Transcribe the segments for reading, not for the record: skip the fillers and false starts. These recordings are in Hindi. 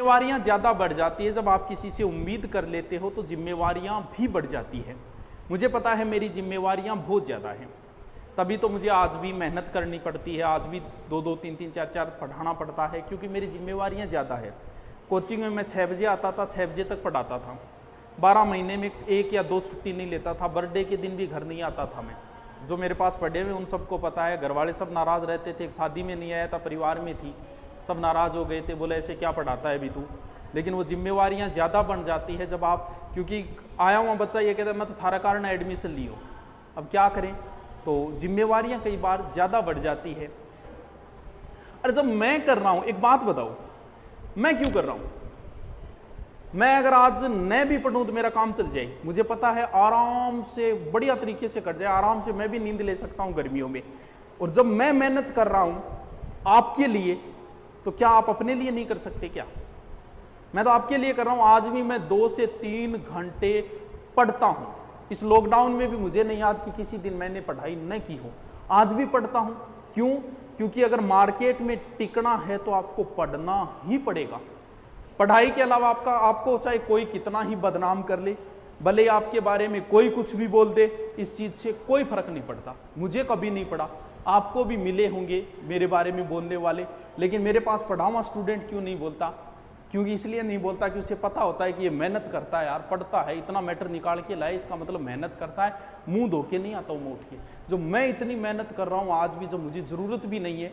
जिम्मेवारियां ज़्यादा बढ़ जाती है जब आप किसी से उम्मीद कर लेते हो, तो जिम्मेवारियां भी बढ़ जाती है। मुझे पता है मेरी जिम्मेवारियां बहुत ज़्यादा हैं, तभी तो मुझे आज भी मेहनत करनी पड़ती है, आज भी 2-2, 3-3, 4-4 पढ़ाना पड़ता है, क्योंकि मेरी जिम्मेवारियां ज़्यादा है। कोचिंग में मैं 6 बजे आता था, 6 बजे तक पढ़ाता था, 12 महीने में 1 या 2 छुट्टी नहीं लेता था, बर्थडे के दिन भी घर नहीं आता था मैं। जो मेरे पास पढ़े हुए उन सबको पता है, घर वाले सब नाराज़ रहते थे, शादी में नहीं आया था, परिवार में थी, सब नाराज़ हो गए थे, बोले ऐसे क्या पढ़ाता है अभी तू। लेकिन वो जिम्मेवारियां ज़्यादा बन जाती है जब आप, क्योंकि आया हुआ बच्चा ये कहता है मैं तो थारा कारण एडमिशन लियो, अब क्या करें, तो जिम्मेवारियां कई बार ज़्यादा बढ़ जाती है। अरे जब मैं कर रहा हूँ, एक बात बताओ, मैं क्यों कर रहा हूँ? मैं अगर आज न भी पढ़ूं तो मेरा काम चल जाए, मुझे पता है आराम से बढ़िया तरीके से कट जाए, आराम से मैं भी नींद ले सकता हूं गर्मियों में। और जब मैं मेहनत कर रहा हूं आपके लिए, तो क्या आप अपने लिए नहीं कर सकते क्या? मैं तो आपके लिए कर रहा हूं। आज भी मैं 2 से 3 घंटे पढ़ता हूं। इस लॉकडाउन में भी मुझे नहीं याद कि किसी दिन मैंने पढ़ाई न की हो, आज भी पढ़ता हूं। क्यों? क्योंकि अगर मार्केट में टिकना है तो आपको पढ़ना ही पड़ेगा। पढ़ाई के अलावा आपको चाहे कोई कितना ही बदनाम कर ले, भले आपके बारे में कोई कुछ भी बोल दे, इस चीज़ से कोई फर्क नहीं पड़ता। मुझे कभी नहीं पड़ा, आपको भी मिले होंगे मेरे बारे में बोलने वाले, लेकिन मेरे पास पढ़ा हुआ स्टूडेंट क्यों नहीं बोलता? क्योंकि इसलिए नहीं बोलता कि उसे पता होता है कि ये मेहनत करता है यार, पढ़ता है, इतना मैटर निकाल के लाए, इसका मतलब मेहनत करता है, मुंह धो के नहीं आता हूँ मैं उठ के। जो मैं इतनी मेहनत कर रहा हूँ आज भी, जब मुझे ज़रूरत भी नहीं है,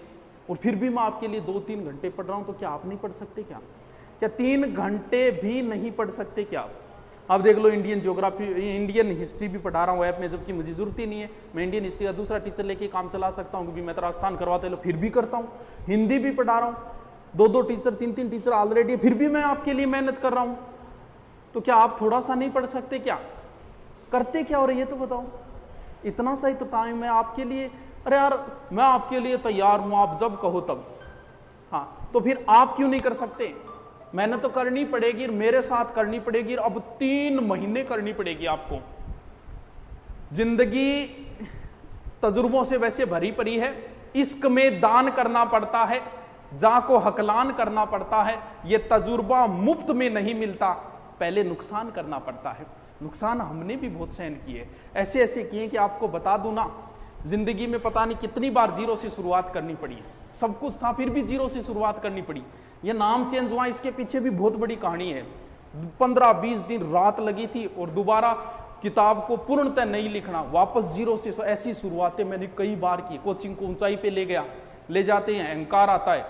और फिर भी मैं आपके लिए 2-3 घंटे पढ़ रहा हूँ, तो क्या आप नहीं पढ़ सकते क्या? क्या 3 घंटे भी नहीं पढ़ सकते क्या आप? देख लो, इंडियन ज्योग्राफी, इंडियन हिस्ट्री भी पढ़ा रहा हूँ ऐप में, जबकि मुझे जरूरत ही नहीं है। मैं इंडियन हिस्ट्री का दूसरा टीचर लेके काम चला सकता हूँ, क्योंकि मैं तो राजस्थान करवाते लो, फिर भी करता हूँ। हिंदी भी पढ़ा रहा हूँ, 2-2 टीचर, 3-3 टीचर ऑलरेडी, फिर भी मैं आपके लिए मेहनत कर रहा हूँ। तो क्या आप थोड़ा सा नहीं पढ़ सकते क्या? करते क्या हो रही है तो बताओ? इतना सा ही तो टाइम है आपके लिए। अरे यार, मैं आपके लिए तैयार हूँ, आप जब कहो तब। हाँ, तो फिर आप क्यों नहीं कर सकते? मेहनत तो करनी पड़ेगी, मेरे साथ करनी पड़ेगी, अब 3 महीने करनी पड़ेगी आपको। जिंदगी तजुर्बों से वैसे भरी पड़ी है, इश्क में दान करना पड़ता है, जा को हकलान करना पड़ता है, ये तजुर्बा मुफ्त में नहीं मिलता, पहले नुकसान करना पड़ता है। नुकसान हमने भी बहुत सहन किए, ऐसे ऐसे किए कि आपको बता दूं ना, जिंदगी में पता नहीं कितनी बार जीरो से शुरुआत करनी पड़ी है। सब कुछ था, फिर भी जीरो से शुरुआत करनी पड़ी। ये नाम चेंज हुआ, इसके पीछे भी बहुत बड़ी कहानी है। 15-20 दिन रात लगी थी, और दोबारा किताब को पूर्णतः नहीं लिखना, वापस जीरो से। ऐसी शुरुआतें मैंने कई बार की। कोचिंग को ऊंचाई पे ले गया, ले जाते हैं, अहंकार आता है,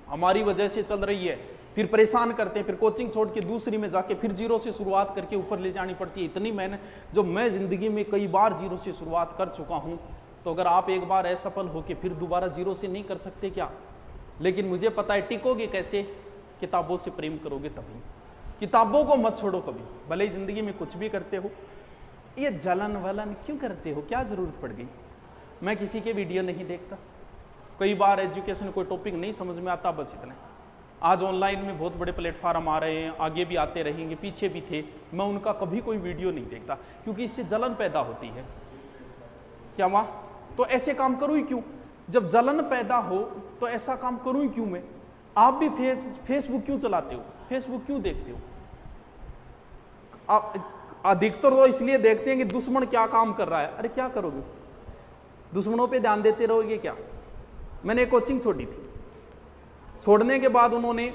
हमारी वजह से चल रही है, फिर परेशान करते हैं, फिर कोचिंग छोड़ के दूसरी में जाके फिर जीरो से शुरुआत करके ऊपर ले जानी पड़ती है। इतनी मेहनत, जो मैं जिंदगी में कई बार जीरो से शुरुआत कर चुका हूं, तो अगर आप एक बार असफल होके फिर दोबारा जीरो से नहीं कर सकते क्या? लेकिन मुझे पता है टिकोगे कैसे? किताबों से प्रेम करोगे तभी। किताबों को मत छोड़ो कभी, भले ही जिंदगी में कुछ भी करते हो। ये जलन वलन क्यों करते हो? क्या जरूरत पड़ गई? मैं किसी के वीडियो नहीं देखता, कई बार एजुकेशन कोई टॉपिक नहीं समझ में आता, बस इतने। आज ऑनलाइन में बहुत बड़े प्लेटफार्म आ रहे हैं, आगे भी आते रहेंगे, पीछे भी थे, मैं उनका कभी कोई वीडियो नहीं देखता, क्योंकि इससे जलन पैदा होती है। क्या वहाँ तो ऐसे काम करूँ ही क्यों? जब जलन पैदा हो तो ऐसा काम करूँ ही क्यों मैं? आप भी फेसबुक क्यों चलाते हो? फेसबुक क्यों देखते हो? आप अधिकतर तो इसलिए देखते हैं कि दुश्मन क्या काम कर रहा है। अरे क्या करोगे? दुश्मनों पे ध्यान देते रहोगे क्या? मैंने एक कोचिंग छोड़ी थी, छोड़ने के बाद उन्होंने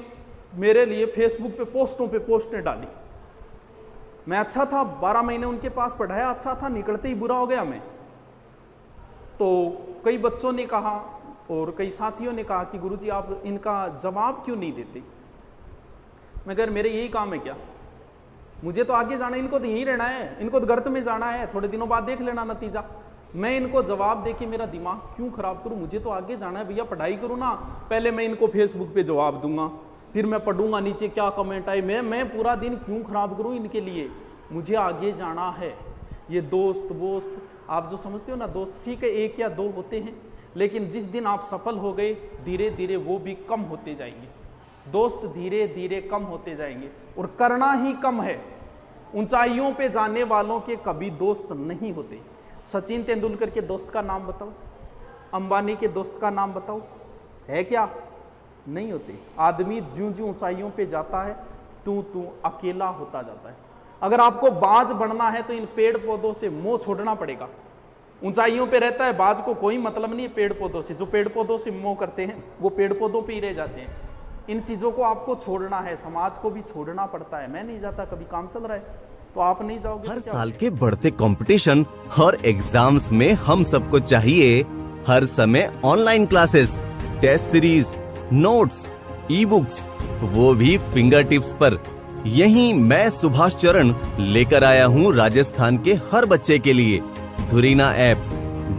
मेरे लिए फेसबुक पे पोस्टों पे पोस्टें डाली। मैं अच्छा था, 12 महीने उनके पास पढ़ाया, अच्छा था, निकलते ही बुरा हो गया मैं। तो कई बच्चों ने कहा और कई साथियों ने कहा कि गुरुजी आप इनका जवाब क्यों नहीं देते? मैं कह, मेरे यही काम है क्या? मुझे तो आगे जाना है, इनको तो यहीं रहना है, इनको तो गर्त में जाना है, थोड़े दिनों बाद देख लेना नतीजा। मैं इनको जवाब दे के मेरा दिमाग क्यों खराब करूं? मुझे तो आगे जाना है भैया, पढ़ाई करूं ना। पहले मैं इनको फेसबुक पे जवाब दूंगा, फिर मैं पढ़ूंगा नीचे क्या कमेंट आए। मैं पूरा दिन क्यों खराब करूं इनके लिए? मुझे आगे जाना है। ये दोस्त वोस्त आप जो समझते हो ना, दोस्त ठीक है 1 या 2 होते हैं, लेकिन जिस दिन आप सफल हो गए, धीरे धीरे वो भी कम होते जाएंगे। दोस्त धीरे धीरे कम होते जाएंगे, और करना ही कम है। ऊंचाइयों पे जाने वालों के कभी दोस्त नहीं होते। सचिन तेंदुलकर के दोस्त का नाम बताओ, अंबानी के दोस्त का नाम बताओ, है क्या? नहीं होते। आदमी ज्यों ज्यों ऊंचाइयों पे जाता है तू अकेला होता जाता है। अगर आपको बाज बनना है तो इन पेड़ पौधों से मोह छोड़ना पड़ेगा। ऊंचाइयों पे रहता है बाज को कोई मतलब नहीं है पेड़ पौधों से। जो पेड़ पौधों से मोह करते हैं वो पेड़ पौधों पे ही रह जाते हैं। इन चीज़ों को आपको छोड़ना है, समाज को भी छोड़ना पड़ता है। मैं नहीं जाता, कभी काम चल रहा है तो आप नहीं जाओगे। हर साल के बढ़ते कंपटीशन और एग्जाम्स में हम सबको चाहिए हर समय online classes, test series, notes, e books, वो भी फिंगर टिप्स पर। यही मैं सुभाष चरण लेकर आया हूँ राजस्थान के हर बच्चे के लिए धुरीना ऐप,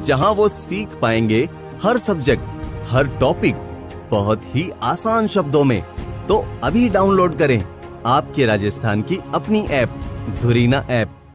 जहाँ वो सीख पाएंगे हर सब्जेक्ट, हर टॉपिक बहुत ही आसान शब्दों में। तो अभी डाउनलोड करें आपके राजस्थान की अपनी ऐप धुरीना ऐप।